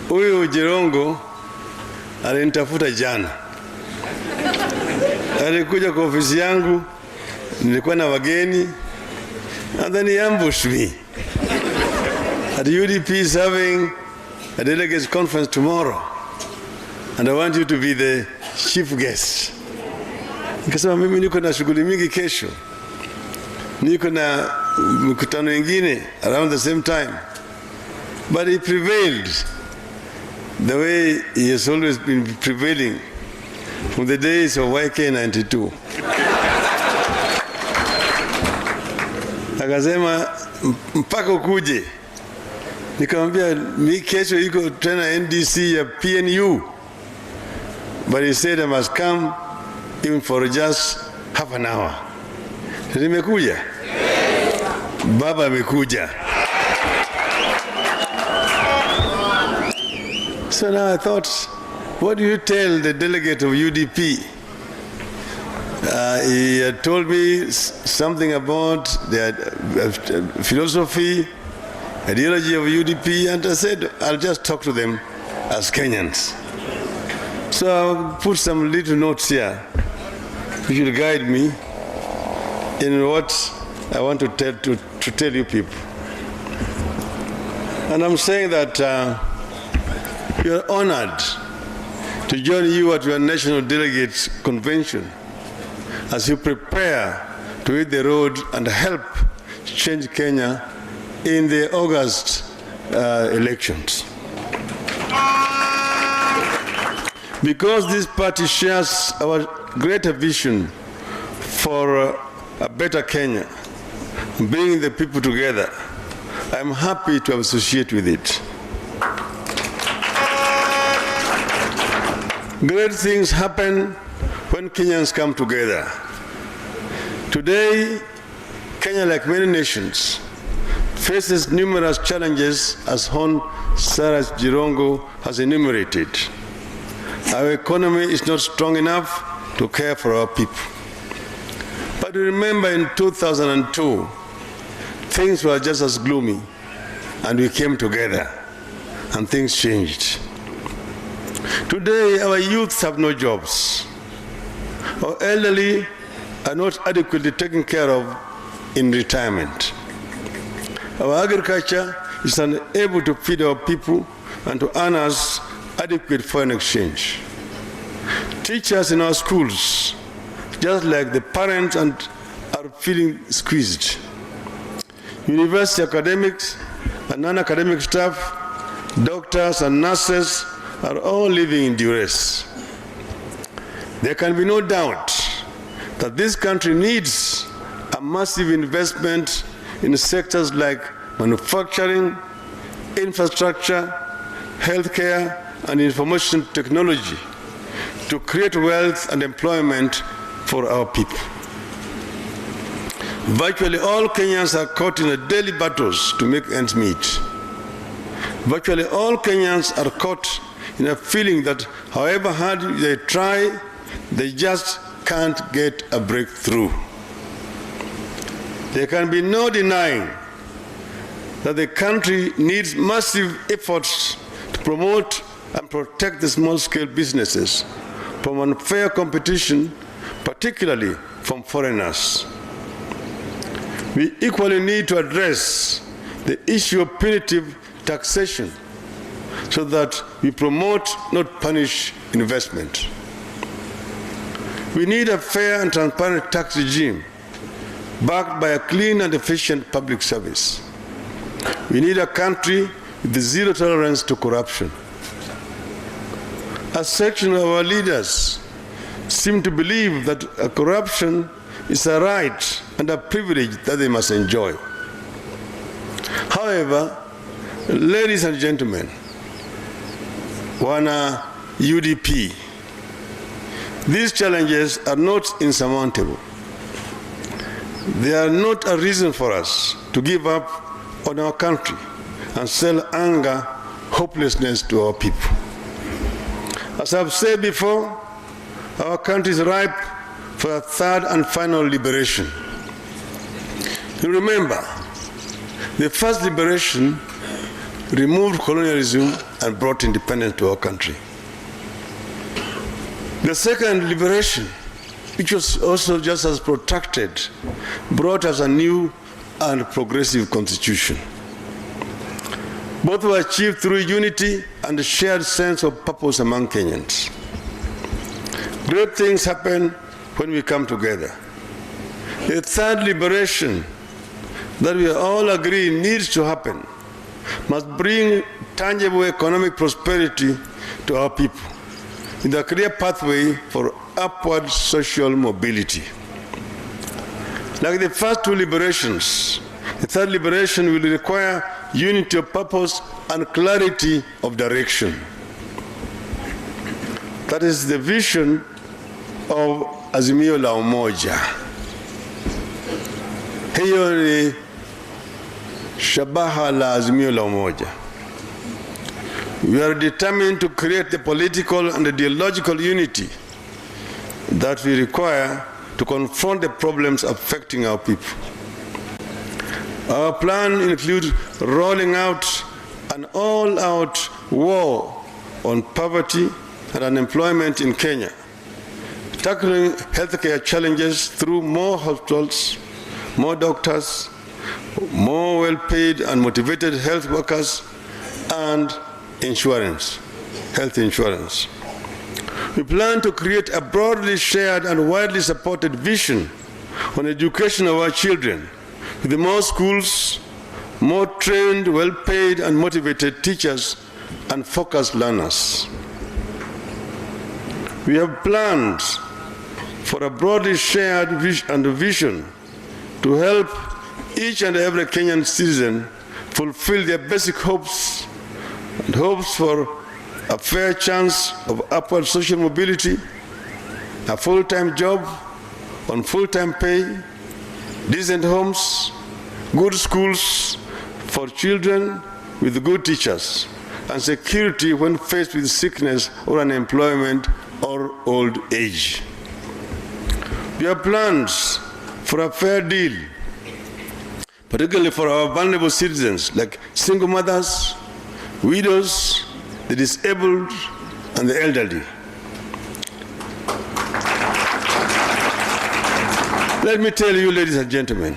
Huyu Jirongo alinitafuta jana. Alikuja kwa ofisi yangu, nilikuwa na wageni, and then he ambushed me. At UDP is having a delegates conference tomorrow, and I want you to be the chief guest. Nikasema mimi niko na shughuli mingi kesho, niko na mkutano ingine around the same time. But he prevailed the way he has always been prevailing from the days of YK92. Akasema mpaka ukuje. Nikamwambia mi kesho iko tena NDC ya PNU. But he said I must come even for just half an hour. Nimekuja. Baba amekuja. So now I thought, what do you tell the delegate of UDP? He had told me something about the philosophy, ideology of UDP, and I said, I'll just talk to them as Kenyans. So I'll put some little notes here which will guide me in what I want to tell you people. And I'm saying that we are honored to join you at your National Delegates Convention as you prepare to hit the road and help change Kenya in the August elections. Because this party shares our greater vision for a better Kenya, bringing the people together, I'm happy to associate with it. Great things happen when Kenyans come together. Today, Kenya, like many nations, faces numerous challenges as Hon. Sarah Jirongo has enumerated. Our economy is not strong enough to care for our people. But remember in 2002, things were just as gloomy, and we came together, and things changed. Today, our youths have no jobs. Our elderly are not adequately taken care of in retirement. Our agriculture is unable to feed our people and to earn us adequate foreign exchange. Teachers in our schools, just like the parents, are feeling squeezed. University academics and non-academic staff, doctors and nurses are all living in duress. There can be no doubt that this country needs a massive investment in sectors like manufacturing, infrastructure, healthcare, and information technology to create wealth and employment for our people. Virtually all Kenyans are caught in daily battles to make ends meet. Virtually all Kenyans are caught in a feeling that however hard they try, they just can't get a breakthrough. There can be no denying that the country needs massive efforts to promote and protect the small-scale businesses from unfair competition, particularly from foreigners. We equally need to address the issue of punitive taxation so that we promote, not punish, investment. We need a fair and transparent tax regime backed by a clean and efficient public service. We need a country with zero tolerance to corruption. A section of our leaders seem to believe that corruption is a right and a privilege that they must enjoy. However, ladies and gentlemen, wana UDP, these challenges are not insurmountable. They are not a reason for us to give up on our country and sell anger, hopelessness to our people. As I've said before, our country is ripe for a third and final liberation. You remember, the first liberation removed colonialism and brought independence to our country. The second liberation, which was also just as protracted, brought us a new and progressive constitution. Both were achieved through unity and a shared sense of purpose among Kenyans. Great things happen when we come together. The third liberation that we all agree needs to happen must bring tangible economic prosperity to our people in the clear pathway for upward social mobility. Like the first two liberations, the third liberation will require unity of purpose and clarity of direction. That is the vision of Azimio la Umoja. Hiyo ni shabaha la Azimio la Umoja. We are determined to create the political and ideological unity that we require to confront the problems affecting our people. Our plan includes rolling out an all-out war on poverty and unemployment in Kenya, tackling healthcare challenges through more hospitals, more doctors, more well-paid and motivated health workers, and insurance, health insurance. We plan to create a broadly shared and widely supported vision on education of our children, with more schools, more trained, well-paid and motivated teachers, and focused learners. We have planned for a broadly shared vision to help each and every Kenyan citizen fulfill their basic hopes and hopes for a fair chance of upward social mobility, a full-time job on full-time pay, decent homes, good schools for children with good teachers, and security when faced with sickness or unemployment or old age. We have plans for a fair deal, particularly for our vulnerable citizens like single mothers, widows, the disabled, and the elderly. Let me tell you, ladies and gentlemen,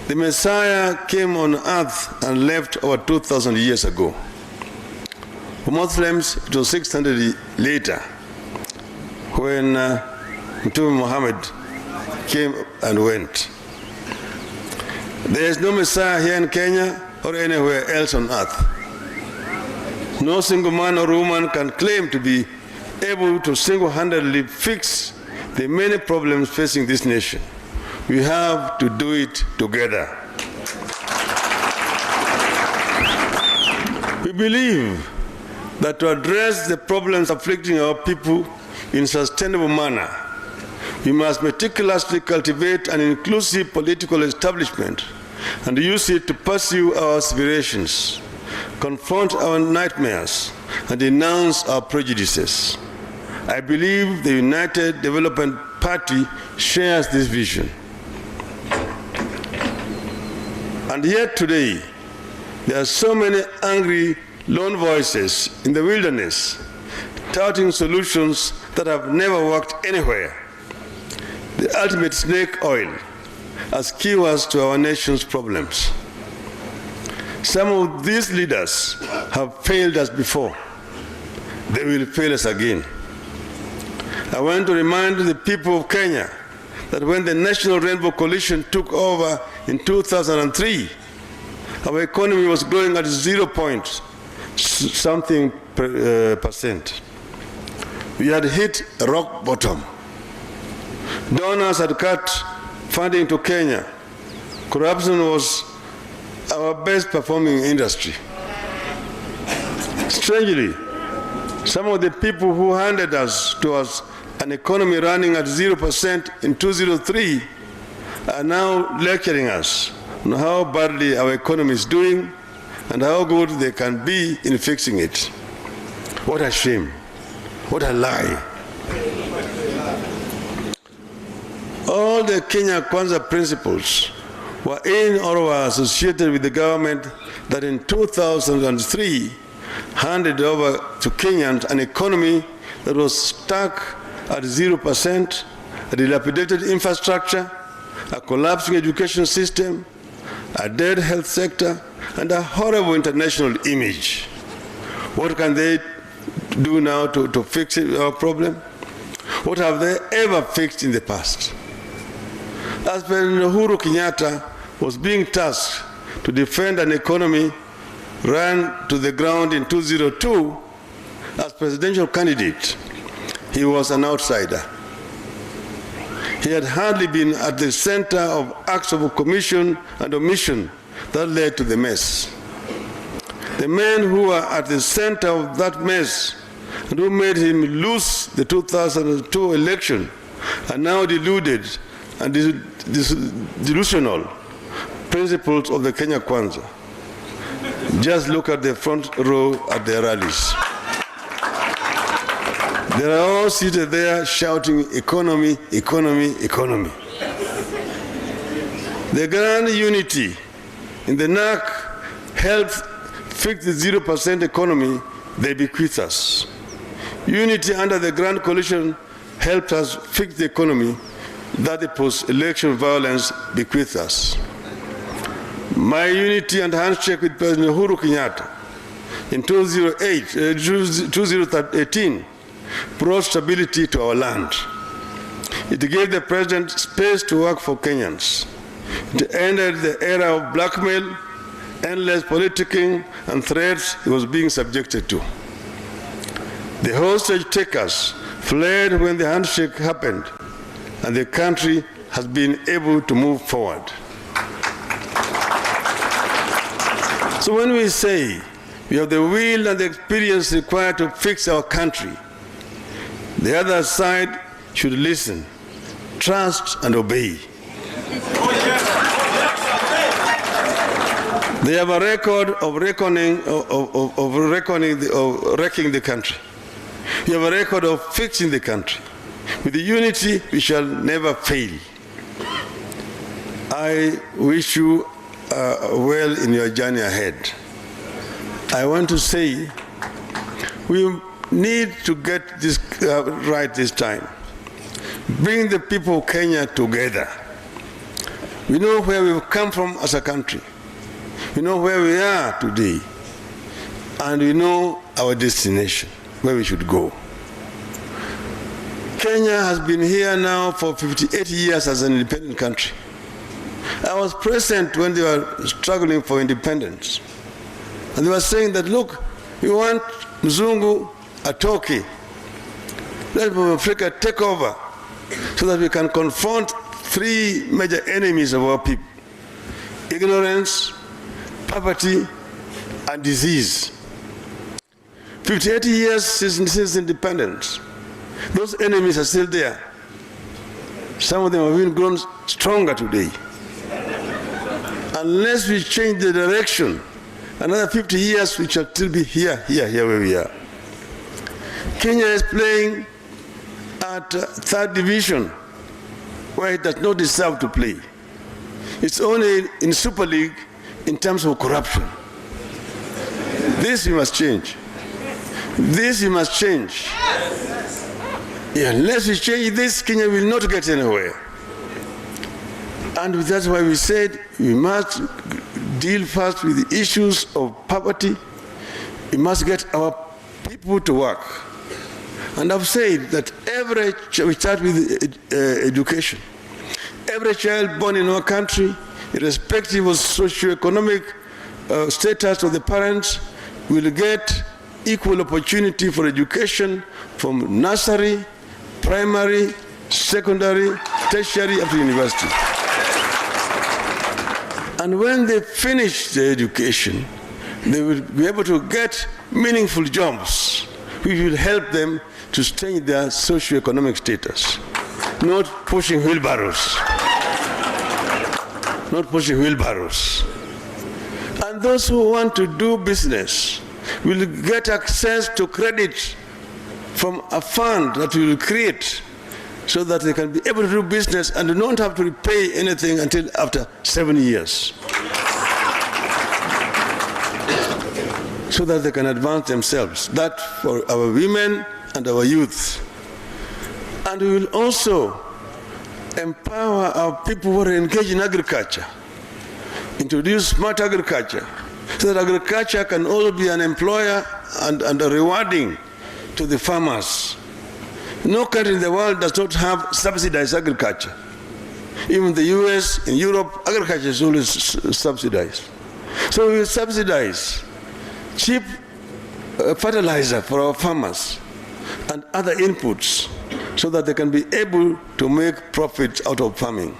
the Messiah came on earth and left over 2,000 years ago. For Muslims, it was 600 later when Mtume Muhammad came and went. There is no Messiah here in Kenya or anywhere else on earth. No single man or woman can claim to be able to single-handedly fix the many problems facing this nation. We have to do it together. We believe that to address the problems afflicting our people in a sustainable manner, we must meticulously cultivate an inclusive political establishment and use it to pursue our aspirations, confront our nightmares, and denounce our prejudices. I believe the United Development Party shares this vision. And yet today, there are so many angry, lone voices in the wilderness, touting solutions that have never worked anywhere. The ultimate snake oil as cures to our nation's problems. Some of these leaders have failed us before. They will fail us again. I want to remind the people of Kenya that when the National Rainbow Coalition took over in 2003, our economy was growing at 0.something percent. We had hit a rock bottom. Donors had cut funding to Kenya. Corruption was our best performing industry. Strangely, some of the people who handed us to us an economy running at 0% in 2003 are now lecturing us on how badly our economy is doing and how good they can be in fixing it. What a shame. What a lie. All the Kenya Kwanza principles were in or were associated with the government that in 2003 handed over to Kenyans an economy that was stuck at 0%, a dilapidated infrastructure, a collapsing education system, a dead health sector, and a horrible international image. What can they do now to fix our problem? What have they ever fixed in the past? As President Uhuru Kenyatta was being tasked to defend an economy run to the ground in 2002, as presidential candidate, he was an outsider. He had hardly been at the center of acts of commission and omission that led to the mess. The men who were at the center of that mess and who made him lose the 2002 election are now deluded and delusional principles of the Kenya Kwanza. Just look at the front row at their rallies. They are all seated there shouting, economy, economy, economy. The grand unity in the NAC helped fix the 0% economy they bequeath us. Unity under the grand coalition helped us fix the economy that the post-election violence bequeathed us. My unity and handshake with President Uhuru Kenyatta in 2018 brought stability to our land. It gave the president space to work for Kenyans. It ended the era of blackmail, endless politicking, and threats he was being subjected to. The hostage takers fled when the handshake happened, and the country has been able to move forward. So when we say we have the will and the experience required to fix our country, the other side should listen, trust, and obey. They have a record of wrecking the country. We have a record of fixing the country. With the unity, we shall never fail. I wish you well in your journey ahead. I want to say we need to get this right this time. Bring the people of Kenya together. We know where we've come from as a country. We know where we are today. And we know our destination, where we should go. Kenya has been here now for 58 years as an independent country. I was present when they were struggling for independence. And they were saying that, look, we want Mzungu atoke. Let Africa take over so that we can confront three major enemies of our people: ignorance, poverty, and disease. 58 years since independence, those enemies are still there. Some of them have even grown stronger today. Unless we change the direction, another 50 years we shall still be here where we are. Kenya is playing at third division, where it does not deserve to play. It's only in Super League in terms of corruption. This we must change. This we must change. Unless we change this, Kenya will not get anywhere. And that's why we said we must deal first with the issues of poverty. We must get our people to work. And I've said that we start with education. Every child born in our country, irrespective of socioeconomic status of the parents, will get equal opportunity for education from nursery, primary, secondary, tertiary, up to university. And when they finish their education, they will be able to get meaningful jobs, which will help them to change their socioeconomic status. Not pushing wheelbarrows. Not pushing wheelbarrows. And those who want to do business will get access to credit from a fund that we will create so that they can be able to do business and do not have to repay anything until after 7 years, so that they can advance themselves. That for our women and our youth. And we will also empower our people who are engaged in agriculture, introduce smart agriculture, so that agriculture can also be an employer and a rewarding to the farmers. No country in the world does not have subsidized agriculture. Even in the US, in Europe, agriculture is always subsidized. So we will subsidize cheap fertilizer for our farmers and other inputs so that they can be able to make profits out of farming.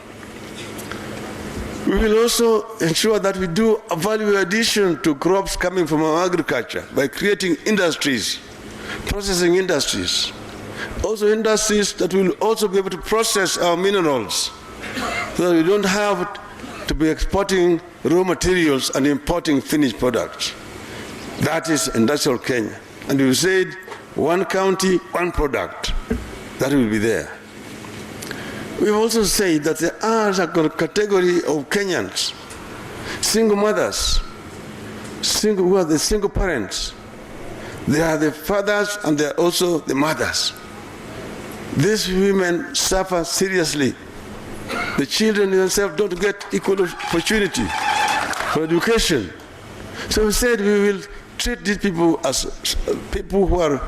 We will also ensure that we do a value addition to crops coming from our agriculture by creating industries, processing industries. Also industries that will also be able to process our minerals so that we don't have to be exporting raw materials and importing finished products. That is industrial Kenya. And we said, one county, one product. That will be there. We've also said that there are a category of Kenyans, single mothers, who are the single parents. They are the fathers and they are also the mothers. These women suffer seriously. The children themselves don't get equal opportunity for education. So we said we will treat these people as people who are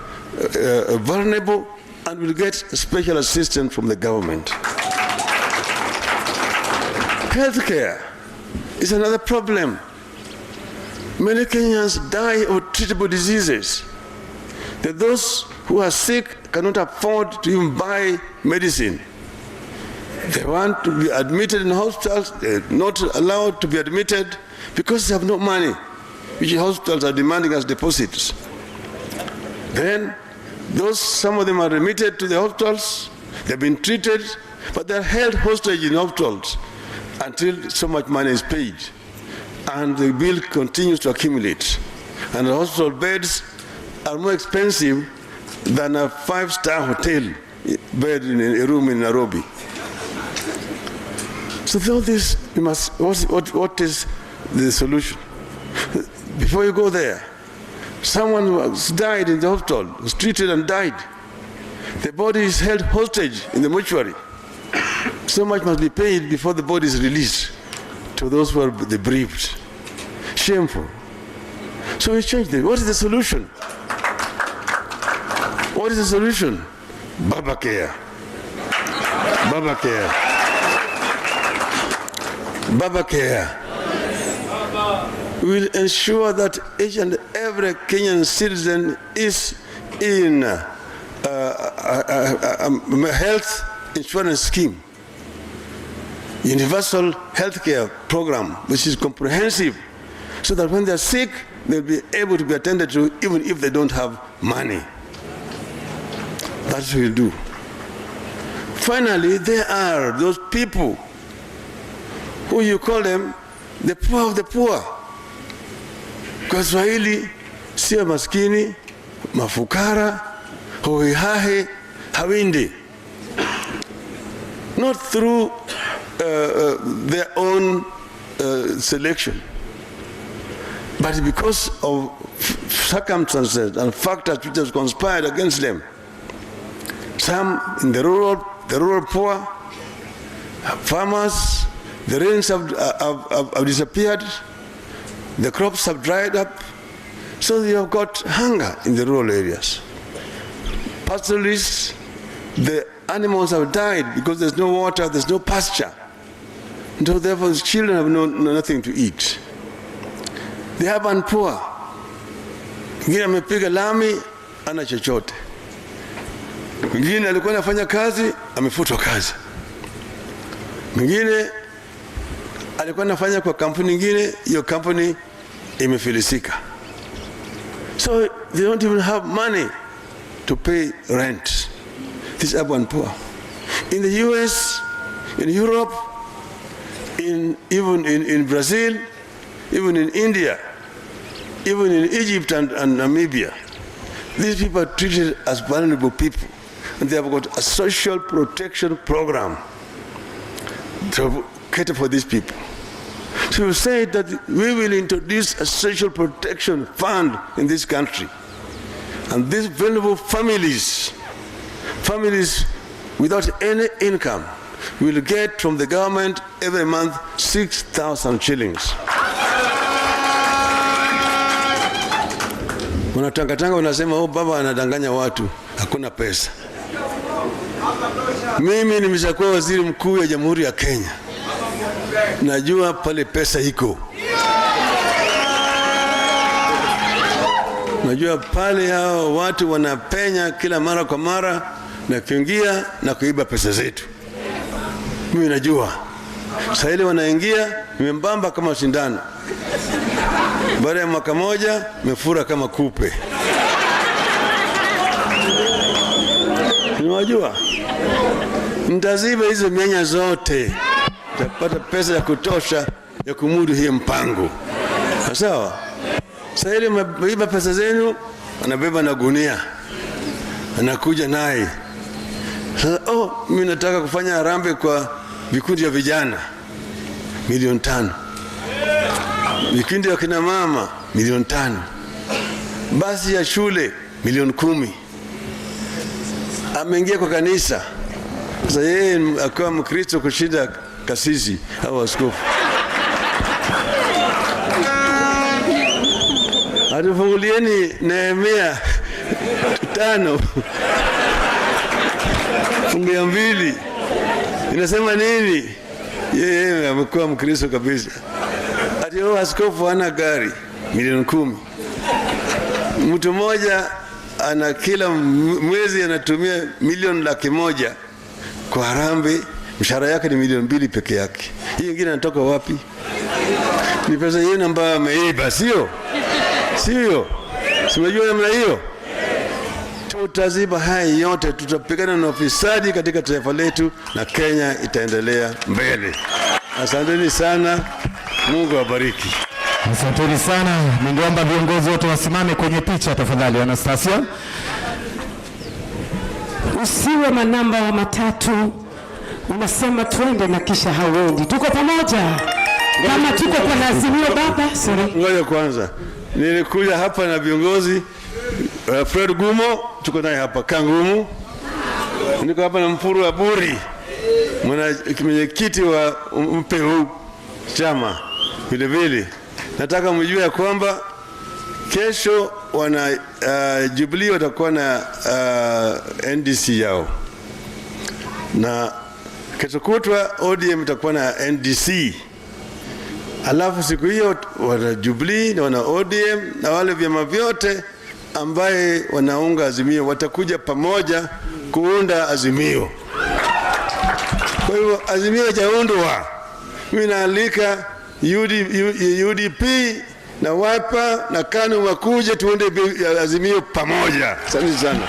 vulnerable and will get special assistance from the government. Healthcare is another problem. Many Kenyans die of treatable diseases. That those who are sick cannot afford to even buy medicine. They want to be admitted in hospitals, they're not allowed to be admitted because they have no money, which hospitals are demanding as deposits. Then some of them are remitted to the hospitals, they've been treated, but they're held hostage in hospitals until so much money is paid. And the bill continues to accumulate. And the hospital beds are more expensive than a 5-star hotel bed in a room in Nairobi. So all this, what is the solution? Before you go there, someone who has died in the hospital, was treated and died. The body is held hostage in the mortuary. So much must be paid before the body is released to those who are the bereaved. Shameful. So we changed it. What is the solution? What is the solution? Baba Care. Baba Care. Baba Care. We will ensure that each and every Kenyan citizen is in a health insurance scheme, universal health care program, which is comprehensive, so that when they're sick, they'll be able to be attended to even if they don't have money. That's what we'll do. Finally, there are those people who you call them the poor of the poor. Kwa Swahili, sio maskini, mafukara, hohehahe, hawindi. Not through their own selection, but because of circumstances and factors which have conspired against them. Some in the rural poor, farmers, the rains have disappeared, the crops have dried up, so you have got hunger in the rural areas. Pastoralists, the animals have died because there's no water, there's no pasture. And so therefore the children have nothing to eat. The urban poor, mwingine amepiga lami, ana chochote. Mwingine alikuwa anafanya kazi, amefutwa kazi. Mwingine alikuwa anafanya kwa kampuni nyingine, hiyo kampuni imefilisika. So they don't even have money to pay rent. These urban poor. In the US, in Europe, even in Brazil, even in India, even in Egypt and Namibia, these people are treated as vulnerable people. and they have got a social protection program to cater for these people. So we say that we will introduce a social protection fund in this country. And these vulnerable families without any income, will get from the government every month 6,000 shillings. Wanatangatanga wanasema, oh, baba anadanganya watu, hakuna pesa. Mimi nimeshakuwa waziri mkuu ya Jamhuri ya Kenya. Najua pale pesa iko. Najua pale hao watu wanapenya kila mara kwa mara na kuingia na kuiba pesa zetu. Mimi najua. Sasa ile wanaingia membamba kama sindano. Baada ya mwaka moja mefura kama kupe. Unajua? Nitaziba hizo mianya zote. Tutapata pesa ya kutosha ya kumudu hii mpango. Sawa? Sasa ile meiba pesa zenu, anabeba na gunia. Anakuja naye. Sasa mimi nataka kufanya harambee kwa vikundi vya vijana milioni 5. Vikundi vya kina mama milioni 5. Basi ya shule milioni 10. Ameingia kwa kanisa. Sasa yeye akawa Mkristo kushinda kasisi au askofu. Atufungulieni Nehemia 5 fungu 2. Inasema nini? Yeye amekuwa Mkristo kabisa. Ati askofu ana gari milioni 10. Mtu mmoja ana kila mwezi anatumia milioni 100,000 kwa harambee, mshahara yake ni milioni 2 peke yake. Hii nyingine inatoka wapi? Ni pesa yenu ambayo ameiba, sio? Sio? Simejua namna hiyo? Tutaziba haya yote, tutapigana na ufisadi katika taifa letu na Kenya itaendelea mbele. Asanteni sana. Mungu awabariki. Asanteni sana. Ningeomba viongozi wote wasimame kwenye picha tafadhali. Anastasia. Usiwe manamba wa matatu. Unasema twende na kisha hauendi. Tuko pamoja. Kama tuko kwa lazimio baba, sorry. Ngoja kwanza. Nilikuja hapa na viongozi Fred Gumo, tuko naye hapa Kangumu. Niko hapa na Mfuru Aburi, mwenyekiti wa MPU chama. Vile nataka mjue ya kwamba kesho wana Jubilee watakuwa na NDC yao, na kesho kutwa ODM itakuwa na NDC. Alafu siku hiyo wana Jubilee na wana ODM na wale vyama vyote ambaye wanaunga Azimio watakuja pamoja kuunda Azimio. Kwa hivyo Azimio hajaundwa. Mimi naalika UDP na Wiper na KANU wakuje tuunde Azimio pamoja. Asante sana.